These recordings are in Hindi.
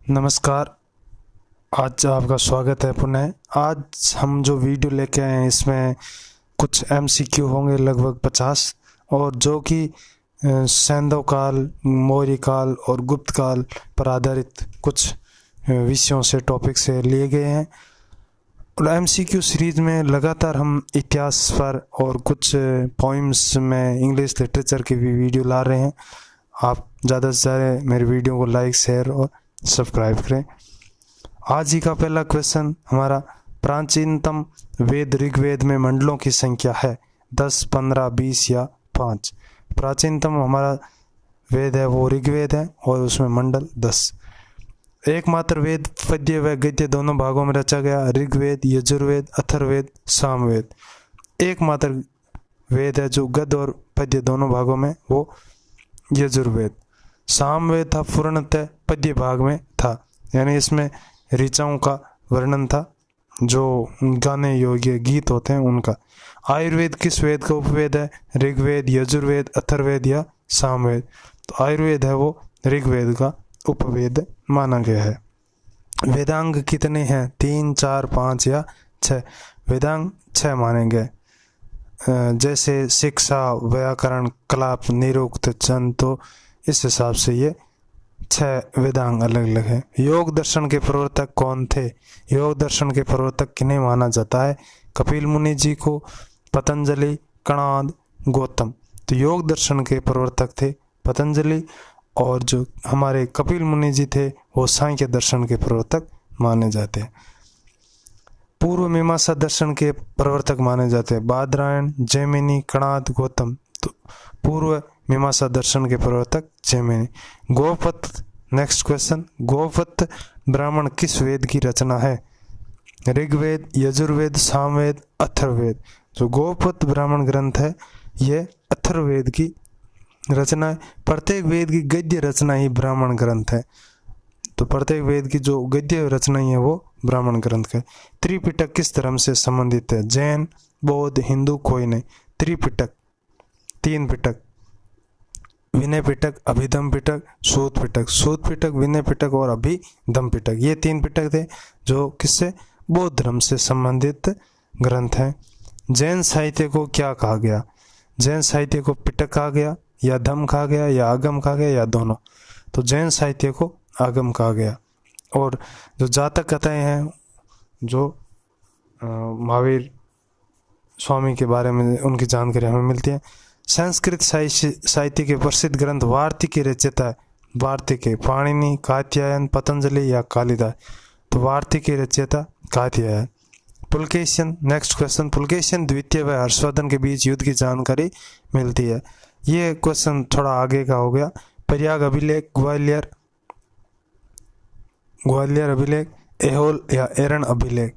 नमस्कार। आज आपका स्वागत है पुनः। आज हम जो वीडियो लेके आए हैं इसमें कुछ एमसीक्यू होंगे लगभग 50 और जो कि सैंधव काल, मौर्य काल और गुप्त काल पर आधारित कुछ विषयों से टॉपिक से लिए गए हैं। और एमसीक्यू सीरीज में लगातार हम इतिहास पर और कुछ पोइम्स में इंग्लिश लिटरेचर की भी वीडियो ला रहे हैं। आप ज़्यादा से ज़्यादा मेरे वीडियो को लाइक, शेयर और सब्सक्राइब करें। आज ही का पहला क्वेश्चन हमारा, प्राचीनतम वेद ऋग्वेद में मंडलों की संख्या है 10, 15, 20 या 5। प्राचीनतम हमारा वेद है वो ऋग्वेद है और उसमें मंडल 10। एकमात्र वेद पद्य व गद्य दोनों भागों में रचा गया। ऋग्वेद, यजुर्वेद, अथर्ववेद, सामवेद। एकमात्र वेद है जो गद्य और पद्य दोनों भागों में, वो यजुर्वेद। सामवेद था पूर्णतः पद्य भाग में था, यानी इसमें ऋचाओं का वर्णन था, जो गाने योग्य गीत होते हैं उनका। आयुर्वेद किस वेद का उपवेद है? ऋग्वेद, यजुर्वेद, अथर्ववेद या सामवेद। तो आयुर्वेद है वो ऋग्वेद का उपवेद माना गया है। वेदांग कितने हैं? 3, 4, 5 या 6। वेदांग 6 माने गए, जैसे शिक्षा, व्याकरण, कलाप, निरुक्त, छंद। तो इस हिसाब से ये 6 वेदांग अलग अलग है। योग दर्शन के प्रवर्तक कौन थे? योग दर्शन के प्रवर्तक किन्हें माना जाता है? कपिल मुनि जी को, पतंजलि, कणाद, गौतम। तो योग दर्शन के प्रवर्तक थे पतंजलि, और जो हमारे कपिल मुनि जी थे वो सांख्य दर्शन के प्रवर्तक माने जाते हैं। पूर्व मीमांसा दर्शन के प्रवर्तक माने जाते हैं बादरायण, जैमिनी, कणाद, गौतम। तो पूर्व मीमांसा दर्शन के प्रवर्तक जैमिनी। गौपथ, नेक्स्ट क्वेश्चन, गौपथ ब्राह्मण किस वेद की रचना है? ऋग्वेद, यजुर्वेद, सामवेद, अथर्ववेद। जो गौपथ ब्राह्मण ग्रंथ है ये अथर्ववेद की रचना है। प्रत्येक वेद की गद्य रचना ही ब्राह्मण ग्रंथ है। तो प्रत्येक वेद की जो गद्य रचना है वो ब्राह्मण ग्रंथ है। त्रिपिटक किस धर्म से संबंधित है? जैन, बौद्ध, हिंदू, कोई नहीं। त्रिपिटक 3 पिटक, विनय पिटक, अभिधम पिटक, सूत पिटक। सूत पिटक, विनय पिटक और अभिधम पिटक, ये 3 पिटक थे जो किससे? बौद्ध धर्म से संबंधित ग्रंथ हैं। जैन साहित्य को क्या कहा गया? जैन साहित्य को पिटक कहा गया, या धम कहा गया, या आगम कहा गया, या दोनों। तो जैन साहित्य को आगम कहा गया। और जो जातक कथाएं हैं, जो महावीर स्वामी के बारे में उनकी जानकारी हमें मिलती है। संस्कृत साहित्य के प्रसिद्ध ग्रंथ वार्तिक के रचयिता है। वार्तिक, पाणिनि, कात्यायन, पतंजलि या कालिदास। तो वार्तिक के रचयिता कात्यायन। पुलकेशियन, नेक्स्ट क्वेश्चन, पुलकेशियन द्वितीय व हर्षवर्धन के बीच युद्ध की जानकारी मिलती है। ये क्वेश्चन थोड़ा आगे का हो गया। प्रयाग अभिलेख, ग्वालियर अभिलेख, ऐहोल या एरन अभिलेख।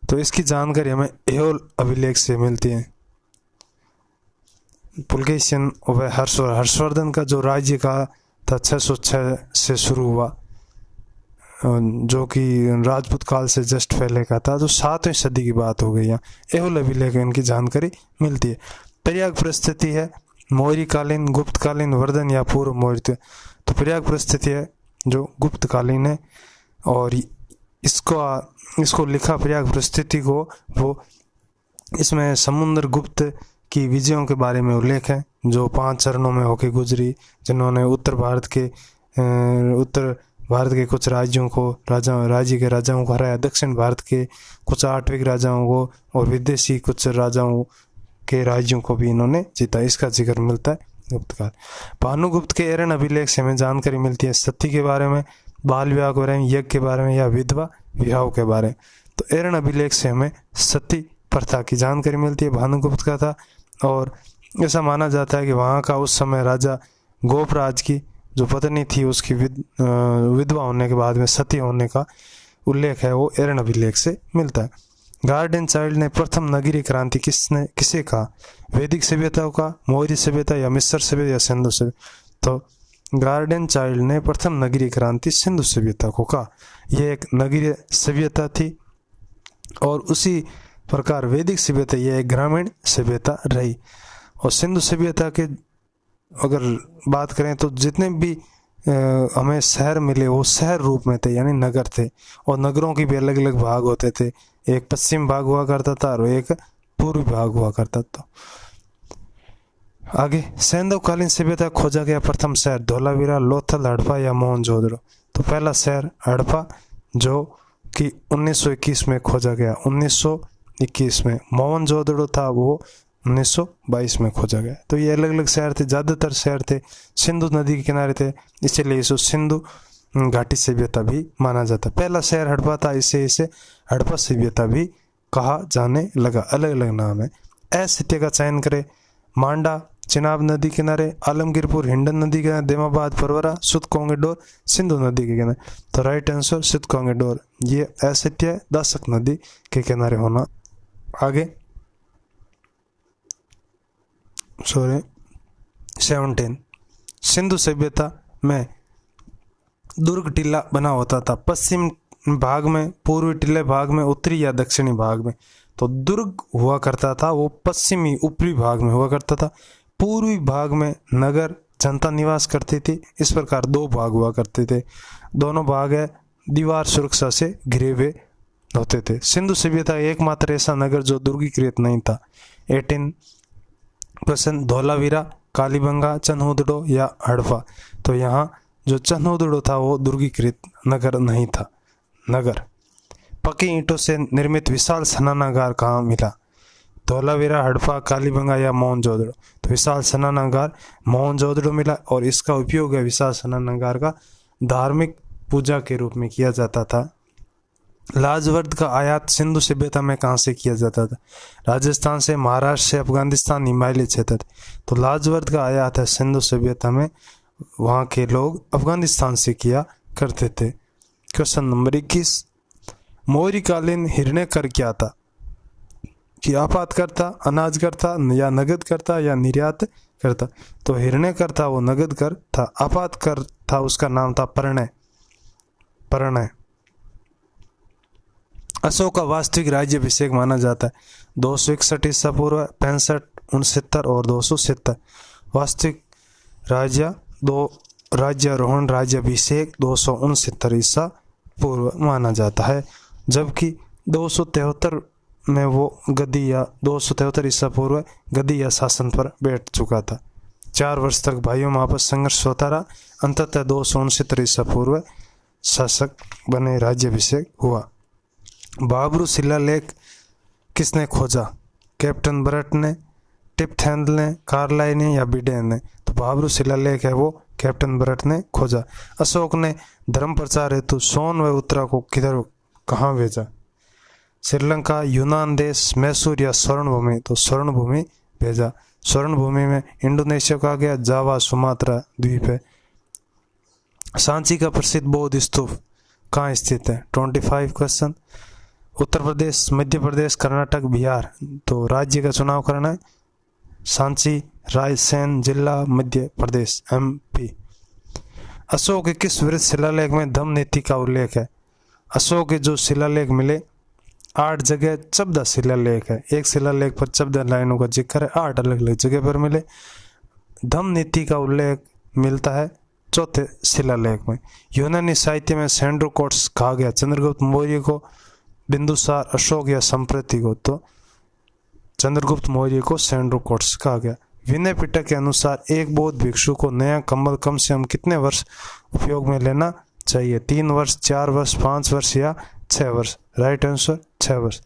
तो इसकी जानकारी हमें ऐहोल अभिलेख से मिलती है। पुलकेशियन व हर्षवर्धन का जो राज्य का था 606 से शुरू हुआ, जो कि राजपूत काल से जस्ट पहले का था, जो 7वीं सदी की बात हो गई। यहाँ ऐहोल अभिलेख इनकी जानकारी मिलती है। प्रयाग परिस्थिति है मौर्यकालीन, गुप्तकालीन, वर्धन या पूर्व मौर्य। तो प्रयाग परिस्थिति है जो गुप्तकालीन है, और इसको लिखा प्रयाग परिस्थिति को वो, इसमें समुद्र गुप्त की विजयों के बारे में उल्लेख है, जो 5 चरणों में होके गुजरी, जिन्होंने उत्तर भारत के कुछ राज्यों को, राज्य के राजाओं को हराया, दक्षिण भारत के कुछ आठविक राजाओं को, और विदेशी कुछ राजाओं के राज्यों को भी इन्होंने जीता। इसका जिक्र मिलता है गुप्त काल। भानुगुप्त के एरन अभिलेख से हमें जानकारी मिलती है सती के बारे में, बाल विवाह के बारे में, यज्ञ के बारे में, या विधवा विवाह के बारे में। तो एरन अभिलेख से हमें सती प्रथा की जानकारी मिलती है, भानुगुप्त का था। और ऐसा माना जाता है कि वहाँ का उस समय राजा गोपराज की जो पत्नी थी, उसकी विधवा होने के बाद में सती होने का उल्लेख है, वो एरन अभिलेख से मिलता है। गार्डन चाइल्ड ने प्रथम नगरीय क्रांति किसे कहा? वैदिक सभ्यता का, मौर्य सभ्यता, या मिस्र सभ्यता, या सिंधु सभ्यता। तो गार्डन चाइल्ड ने प्रथम नगरीय क्रांति सिंधु सभ्यता को कहा। यह एक नगरीय सभ्यता थी, और उसी प्रकार वैदिक सभ्यता यह एक ग्रामीण सभ्यता रही। और सिंधु सभ्यता के अगर बात करें तो जितने भी हमें शहर मिले वो शहर रूप में थे, यानी नगर थे। और नगरों की भी अलग अलग भाग होते थे, एक पश्चिम भाग हुआ करता था और एक पूर्वी भाग हुआ करता था। आगे, सैंधवकालीन सभ्यता खोजा गया प्रथम शहर धोलावीरा, लोथल, हड़प्पा या मोहनजोदड़ो। तो पहला शहर हड़प्पा जो कि 1921 में खोजा गया, 1921 में। मोहनजोदड़ो था वो 1922 में खोजा गया। तो ये अलग अलग शहर थे, ज़्यादातर शहर थे सिंधु नदी के किनारे थे, इसीलिए इसको सिंधु घाटी सभ्यता भी माना जाता। पहला शहर हड़प्पा था, इसे हड़प्पा सभ्यता भी कहा जाने लगा। अलग अलग नाम है। असित्य का चयन करें। मांडा चिनाब नदी किनारे, आलमगीरपुर हिंडन नदी के किनारे, देमाबाद परवरा, सुत कोंगेडोर सिंधु नदी के किनारे। तो राइट आंसर सुत कोंगेडोर, ये असित्य दासक नदी के किनारे होना। आगे 17 सिंधु सभ्यता में दुर्ग टीला बना होता था पश्चिम भाग में, पूर्वी टीले भाग में, उत्तरी या दक्षिणी भाग में। तो दुर्ग हुआ करता था वो पश्चिमी ऊपरी भाग में हुआ करता था। पूर्वी भाग में नगर जनता निवास करती थी। इस प्रकार दो भाग हुआ करते थे। दोनों भाग है दीवार सुरक्षा से घिरे हुए होते थे। सिंधु सभ्यता एकमात्र ऐसा नगर जो दुर्गीकृत नहीं था। 18 क्वेश्चन, धोलावीरा, कालीबंगा, चन्हुदड़ो या हड़प्पा। तो यहाँ जो चन्हुदड़ो था वो दुर्गीकृत नगर नहीं था। नगर। पक्की ईंटों से निर्मित विशाल स्नानागार कहाँ मिला? धोलावीरा, हड़प्पा, कालीबंगा या मोहनजोदड़ो। तो विशाल स्नानागार मोहनजोदड़ो मिला और इसका उपयोग है विशाल स्नानागार का धार्मिक पूजा के रूप में किया जाता था। लाजवर्द का आयात सिंधु सभ्यता में कहाँ से किया जाता था? राजस्थान से, महाराष्ट्र से, अफगानिस्तान, हिमालय क्षेत्र। तो लाजवर्द का आयात है सिंधु सभ्यता में, वहाँ के लोग अफगानिस्तान से किया करते थे। क्वेश्चन नंबर 21, मौर्यकालीन हिरण्य कर क्या था? कि आपात करता, अनाज करता या नगद करता या निर्यात करता। तो हिरण्य कर था वो नगद कर था। आपात कर था उसका नाम था प्रणय। अशोक का वास्तविक राज्याभिषेक माना जाता है 261 ईसा पूर्व, 65, 69 और 270। वास्तविक राज्यारोहण राज्याभिषेक 269 ईसा पूर्व माना जाता है, जबकि 273 में वो गद्दी या 273 ईसा पूर्व गद्दी या शासन पर बैठ चुका था। 4 वर्ष तक भाइयों में आपस संघर्ष होता रहा। अंततः 269 ईसा पूर्व शासक बने, राज्याभिषेक हुआ। बाबरू शिलालेख किसने खोजा? कैप्टन बरट ने, टिपथैंल ने, कार्लाइल ने या बिडेन ने। तो बाबरू शिलालेख है वो कैप्टन बरट ने खोजा। अशोक ने धर्म प्रचार हेतु सोन व उत्तरा को कहाँ भेजा? श्रीलंका, यूनान देश, मैसूर या स्वर्णभूमि। तो स्वर्णभूमि भेजा। स्वर्णभूमि में इंडोनेशिया कहा गया, जावा सुमात्रा द्वीप है। सांची का प्रसिद्ध बौद्ध स्तूप कहाँ स्थित है? 25 क्वेश्चन। उत्तर प्रदेश, मध्य प्रदेश, कर्नाटक, बिहार। तो राज्य का चुनाव करना है। सांची रायसेन जिला, मध्य प्रदेश, MP। अशोक के किस वृत्त शिलालेख में धम्म नीति का उल्लेख है? अशोक के जो शिलालेख मिले 8 जगह 14 शिलालेख है। एक शिलालेख पर 14 लाइनों का जिक्र है, 8 अलग अलग जगह पर मिले। धम्म नीति का उल्लेख मिलता है 4थे शिलालेख में। यूनानी साहित्य में सेंड्रोकोट्स कहा गया चंद्रगुप्त मौर्य को, बिंदुसार, अशोक या संप्रति को। तो चंद्रगुप्त मौर्य को सेंड्रोकोट्स कहा गया। विनय पिटक के अनुसार एक बौद्ध भिक्षु को नया कंबल कम से कम कितने वर्ष उपयोग में लेना चाहिए? 3 वर्ष, 4 वर्ष, 5 वर्ष या 6 वर्ष? राइट आंसर 6 वर्ष।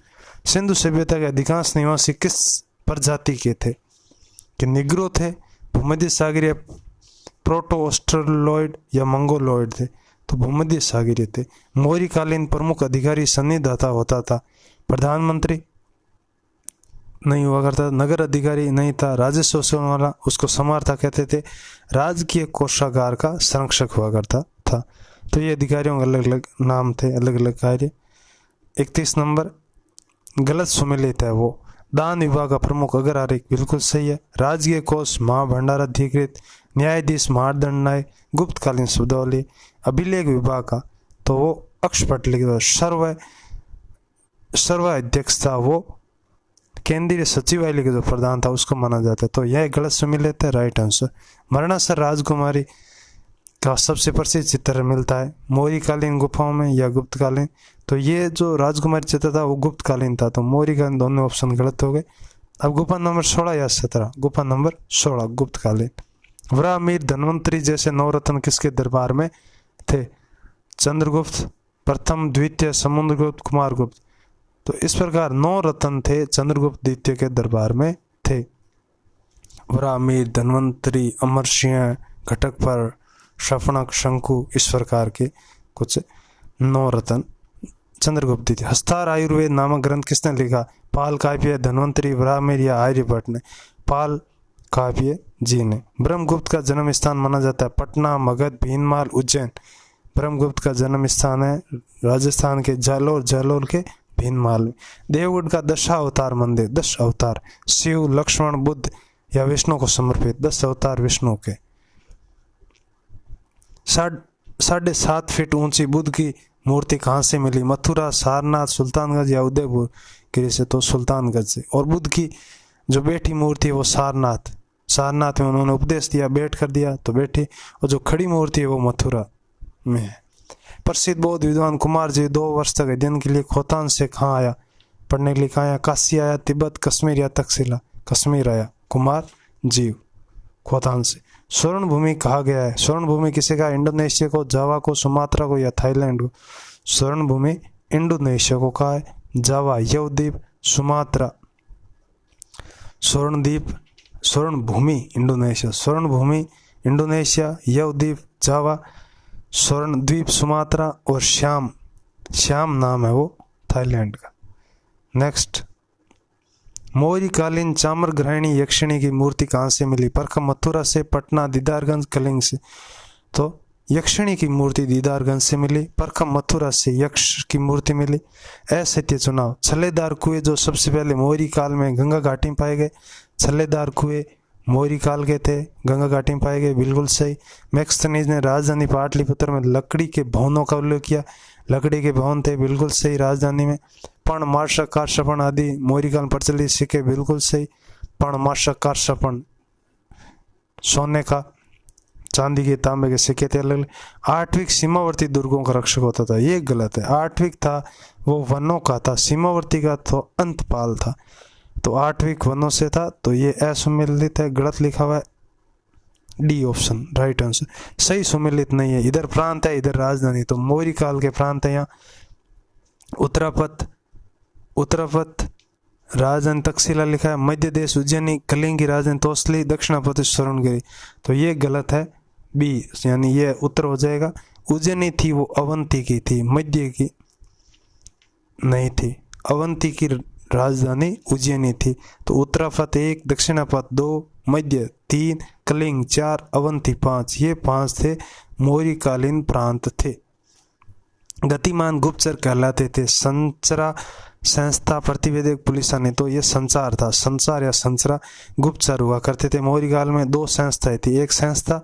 सिंधु सभ्यता के अधिकांश निवासी किस प्रजाति के थे? कि निग्रो थे, भूमध्य सागरीय, प्रोटो ऑस्ट्रेलोइड या मंगोलोइड थे। तो भूमध्य सागरीय थे। मौर्यकालीन प्रमुख अधिकारी सन्निधाता होता था। प्रधानमंत्री नहीं हुआ करता, नगर अधिकारी नहीं था, राजस्व वसूलने वाला उसको समाहर्ता कहते थे, राजकीय कोषागार का संरक्षक हुआ करता था। तो ये अधिकारियों के अलग अलग नाम थे, अलग अलग कार्य। 31 नंबर गलत सुमेलित है वो। दान विभाग का प्रमुख अगर आरेख बिल्कुल सही है। राजकीय कोष महाभंडार अधिकृत, न्यायाधीश महादंड न्याय, गुप्तकालीन शब्दावली। अभिलेख विभाग का तो वो अक्षपट लिखित, सर्व अध्यक्ष था वो केंद्रीय सचिवालय के जो प्रधान था उसको माना जाता है। तो यह गलत सुमेलित है, राइट आंसर। मरणासर राजकुमारी का सबसे प्रसिद्ध चित्र मिलता है मौर्यकालीन गुफाओं में या गुप्तकालीन। तो ये जो राजकुमारी चित्र था वो गुप्तकालीन था, तो मौर्यकालीन दोनों ऑप्शन गलत हो गए। अब गुफा नंबर 16 या 17, गुफा नंबर 16 गुप्तकालीन। वराह, अमीर, धन्वंतरी जैसे नवरत्न किसके दरबार में थे? चंद्रगुप्त प्रथम, द्वितीय, समुद्रगुप्त, कुमारगुप्त। तो इस प्रकार 9 रत्न थे चंद्रगुप्त द्वितीय के दरबार में थे। वराह, अमीर, धन्वंतरी, अमरसिंह, घटकपर, शफनक, शंकु, इस प्रकार के कुछ 9 रत्न चंद्रगुप्त द्वितीय। हस्तार आयुर्वेद नामक ग्रंथ किसने लिखा? पाल काव्य, धन्वंतरी, वराहमिहिर या आर्यभट्ट ने? पाल काव्य जी ने। ब्रह्मगुप्त का जन्म स्थान माना जाता है पटना, मगध, भीनमाल, उज्जैन। ब्रह्मगुप्त का जन्म स्थान है राजस्थान के जालोर, जालोर के भीनमाल में। देवगढ़ का 10 अवतार मंदिर, 10 अवतार, शिव, लक्ष्मण, बुद्ध या विष्णु को समर्पित, 10 अवतार विष्णु के। 7.5 फीट ऊंची बुद्ध की मूर्ति कहाँ से मिली? मथुरा, सारनाथ, सुल्तानगंज या उदयपुर गिरी से? तो सुल्तानगंज से। और बुद्ध की जो बैठी मूर्ति है वो सारनाथ में उन्होंने उपदेश दिया, बैठ कर दिया तो बैठी, और जो खड़ी मूर्ति है वो मथुरा में है। प्रसिद्ध बौद्ध विद्वान कुमार जी 2 वर्ष तक अध्ययन के लिए खोतान से कहाँ आया? पढ़ने के लिए कहाँ आया? काशी आया, तिब्बत, कश्मीर या तक्षशिला? कश्मीर आया कुमार जीव खोतान से। स्वर्ण भूमि कहा गया है? स्वर्ण भूमि किसे कहा? इंडोनेशिया को, जावा को, सुमात्रा को या थाईलैंड को? स्वर्ण भूमि इंडोनेशिया को कहा है। जावा, यवद्वीप, सुमात्रा, स्वर्ण भूमि इंडोनेशिया, स्वर्ण भूमि इंडोनेशिया, यवद्वीप जावा, स्वर्ण द्वीप सुमात्रा, और श्याम नाम है वो थाईलैंड का। नेक्स्ट, मौर्यकालीन चाम्र ग्रहणी यक्षिणी की मूर्ति कहाँ से मिली? परखम, मथुरा से, पटना, दीदारगंज, कलिंग से? तो यक्षिणी की मूर्ति दीदारगंज से मिली, परखम मथुरा से यक्ष की मूर्ति मिली। असत्य चुनाव, छल्लेदार कुएं जो सबसे पहले मौर्य काल में गंगा घाटी में पाए गए, छल्लेदार कुएं मौर्य काल के थे, गंगा घाटी में पाए गए, बिल्कुल सही। मैक्सथनीज ने राजधानी पाटलिपुत्र में लकड़ी के भवनों का उल्लेख किया, लकड़ी के भवन थे, बिल्कुल सही राजधानी में। पण, मार्शक, कारसपण आदि मौर्य काल में प्रचलित सिक्के, बिल्कुल सही। पण, मार्शक, कारसपण सोने का, चांदी के, तांबे के सिक्के थे अलग। आठविक सीमावर्ती दुर्गों का रक्षक होता था, ये गलत है। आठविक था वो वनों का था, सीमावर्ती का तो अंतपाल था, तो आठविक वनों से था, तो ये असुमेलित है, गलत लिखा हुआ है। D option right answer. सही सुमेलित नहीं है, इधर प्रांत है इधर राजधानी, तो मौर्य काल के प्रांत है यहाँ। उत्तरापथ राजधानी तक्षशिला लिखा है। मध्य देश उज्जैनी, कलिंग की राजधानी तोसली, दक्षिणापथ स्वर्णगिरी, तो ये गलत है बी, यानी ये उत्तर हो जाएगा। उज्जैनी थी वो अवंती की थी, मध्य की नहीं थी। अवंती की राजधानी उज्जैनी थी, तो उत्तरापथ 1, दक्षिणापथ 2, मध्य 3, कलिंग 4, अवंती 5, ये 5 थे मौर्यकालीन प्रांत थे। गतिमान गुप्तचर कहलाते थे। संचरा, संस्था, प्रतिवेदक, पुलिसानी, तो ये संचार था, संचार या संचरा गुप्तचर हुआ करते थे। मौर्य काल में 2 संस्थाएं थी, एक संस्था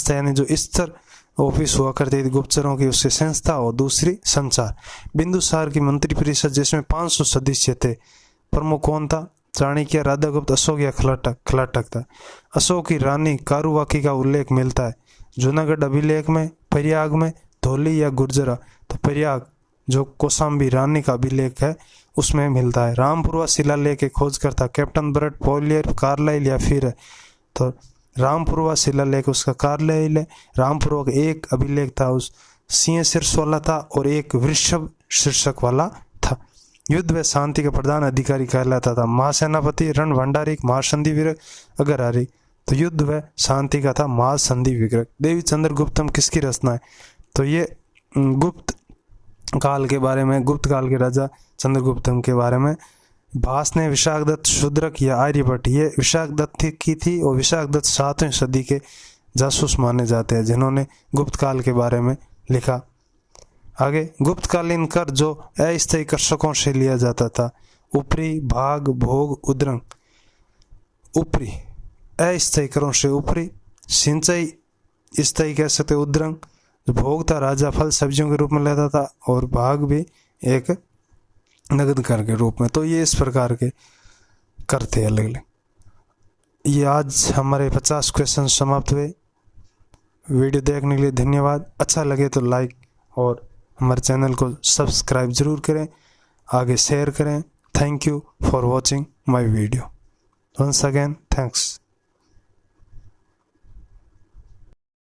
यानी जो स्तर ऑफिस हुआ करती थी गुप्तचरों की, उससे संस्था, और दूसरी संचार। बिंदुसार की मंत्री परिषद जिसमें 500 सदस्य थे, प्रमुख कौन था? चाणक्य, राधागुप्त, अशोक या खलाटक था। अशोक की रानी कारुवाकी का उल्लेख मिलता है जूनागढ़ अभिलेख में, प्रयाग में, धौली या गुर्जरा? तो प्रयाग जो कौशाम्बी रानी का अभिलेख है उसमें मिलता है। रामपुरवा शिलालेख के खोजकर्ता कैप्टन ब्रट, पॉलियर, कार्लाइल या फिर है? तो रामपुरवा शिलालेख उसका कार्लाइल है। रामपुरवा का एक अभिलेख था उस सिंह शीर्ष वाला था, और एक वृषभ शीर्षक वाला था। युद्ध व शांति का प्रधान अधिकारी कहलाता था महासेनापति, रणभंडारी, महासंधि विग्रह, अग्रहारी? तो युद्ध व शांति का था महासंधि विग्रह। देवी चंद्रगुप्तम किसकी रचना है? तो ये गुप्त काल के बारे में, गुप्त काल के राजा चंद्रगुप्तम के बारे में। भास ने विशाखदत्त, शूद्रक या आर्यभट्ट? ये विशाखदत्त की थी, और विशाखदत्त 7वीं सदी के जासूस माने जाते हैं जिन्होंने गुप्त काल के बारे में लिखा। आगे, गुप्तकालीन कर जो अस्थायी कृषकों से लिया जाता था, ऊपरी, भाग, भोग, उद्रंग? ऊपरी, अस्थायी करों से ऊपरी। सिंचाई स्थायी कह सकते, उद्रंग। भोग था राजा फल सब्जियों के रूप में लेता था, और भाग भी एक नगद कर के रूप में। तो ये इस प्रकार के करते अलग अलग। ये आज हमारे 50 क्वेश्चन समाप्त हुए। वीडियो देखने के लिए धन्यवाद। अच्छा लगे तो लाइक और हमारे चैनल को सब्सक्राइब ज़रूर करें, आगे शेयर करें। Thank you for watching my video. Once again thanks.